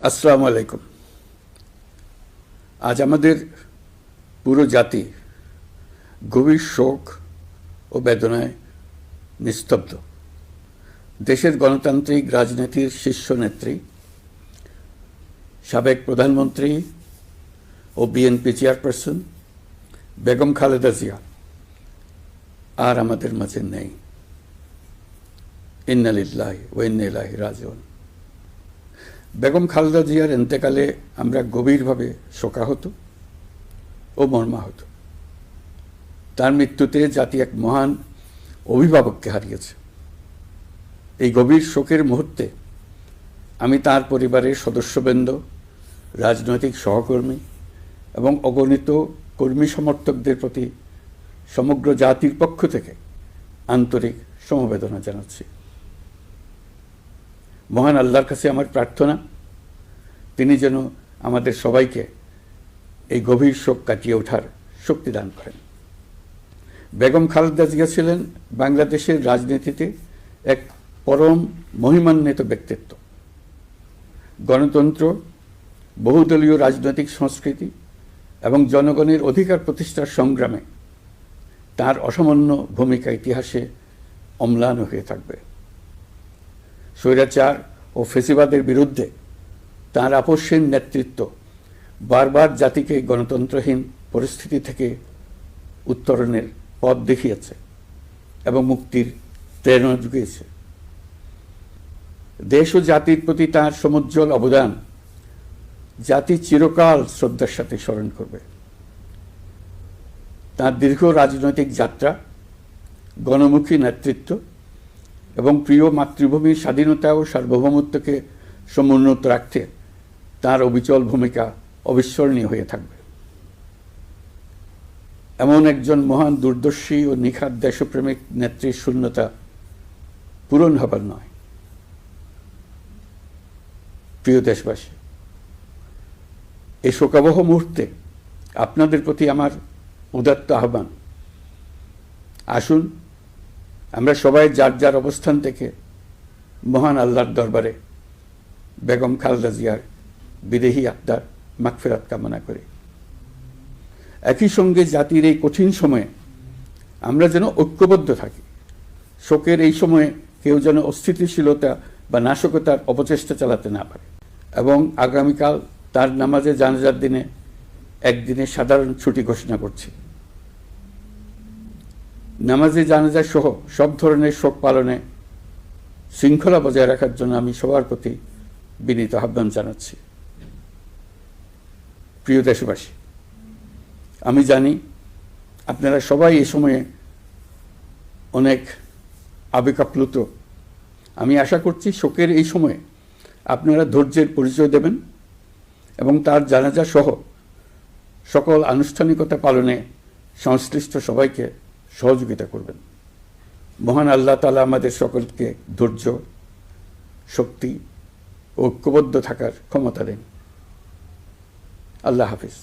আসসালামু আলাইকুম। আজ আমাদের পুরো জাতি গভীর শোক ও বেদনায় নিস্তব্ধ। দেশের গণতান্ত্রিক রাজনীতির শীর্ষ নেত্রী, সাবেক প্রধানমন্ত্রী ও বিএনপি চেয়ারপারসন বেগম খালেদা জিয়া আর আমাদের মাঝে নেই। ইন্না লিল্লাহি ওয়া ইন্না ইলাইহি রাজিউন। বেগম খালেদা জিয়ার ইন্তেকালে আমরা গভীরভাবে শোকাহত ও মর্মাহত। তার মৃত্যুতে জাতি এক মহান অভিভাবককে হারিয়েছে। এই গভীর শোকের মুহূর্তে আমি তার পরিবারের সদস্যবৃন্দ, রাজনৈতিক সহকর্মী এবং অগণিত কর্মী সমর্থকদের প্রতি সমগ্র জাতির পক্ষ থেকে আন্তরিক সমবেদনা জানাচ্ছি। মহান আল্লাহর কাছে আমার প্রার্থনা, তিনি যেন আমাদের সবাইকে এই গভীর শোক কাটিয়ে ওঠার শক্তি দান করেন। বেগম খালেদা জিয়া ছিলেন বাংলাদেশের রাজনীতিতে এক পরম মহিমান্বিত ব্যক্তিত্ব। গণতন্ত্র, বহুদলীয় রাজনৈতিক সংস্কৃতি এবং জনগণের অধিকার প্রতিষ্ঠার সংগ্রামে তার অসামান্য ভূমিকা ইতিহাসে অম্লান হয়ে থাকবে। স্বৈরাচার ও ফেসিবাদের বিরুদ্ধে তাঁর আপসহীন নেতৃত্ব বারবার জাতিকে গণতন্ত্রহীন পরিস্থিতি থেকে উত্তরণের পথ দেখিয়েছে এবং মুক্তির প্রেরণা জুগিয়েছে। দেশ ও জাতির প্রতি তাঁর সমুজ্জ্বল অবদান জাতি চিরকাল শ্রদ্ধার সাথে স্মরণ করবে। তাঁর দীর্ঘ রাজনৈতিক যাত্রা, গণমুখী নেতৃত্ব এবং প্রিয় মাতৃভূমির স্বাধীনতা ও সার্বভৌমত্বকে সমুন্নত রাখতে তাঁর অবিচল ভূমিকা অবিস্মরণীয় হয়ে থাকবে। এমন একজন মহান দূরদর্শী ও নিখাদ দেশপ্রেমিক নেত্রীর শূন্যতা পূরণ হবার নয়। প্রিয় দেশবাসী, এই শোকাবহ মুহূর্তে আপনাদের প্রতি আমার উদাত্ত আহ্বান, আসুন আমরা সবাই যার যার অবস্থান থেকে মহান আল্লাহর দরবারে বেগম খালেদা জিয়ার বিদেহী আত্মার মাগফিরাত কামনা করি। একই সঙ্গে জাতির এই কঠিন সময়ে আমরা যেন ঐক্যবদ্ধ থাকি। শোকের এই সময়ে কেউ যেন অস্থিতিশীলতা বা নাশকতার অপচেষ্টা চালাতে না পারে। এবং আগামীকাল তার নামাজে জানাজার দিনে একদিনে সাধারণ ছুটি ঘোষণা করছি। নামাজে জানাজা সহ সব ধরনের শোক পালনে শৃঙ্খলা বজায় রাখার জন্য আমি সবার প্রতি বিনীত আহ্বান জানাচ্ছি। প্রিয় দেশবাসী, আমি জানি আপনারা সবাই এই সময়ে অনেক আবেগাপ্লুত। আমি আশা করছি শোকের এই সময়ে আপনারা ধৈর্যের পরিচয় দেবেন এবং তার জানাজা সহ সকল আনুষ্ঠানিকতা পালনে সংশ্লিষ্ট সবাইকে সহযোগিতা করবেন। মহান আল্লাহ তাআলা আমাদের সকলকে ধৈর্য, শক্তি, ঐক্যবদ্ধ থাকার ক্ষমতা দেন। আল্লাহ হাফিজ।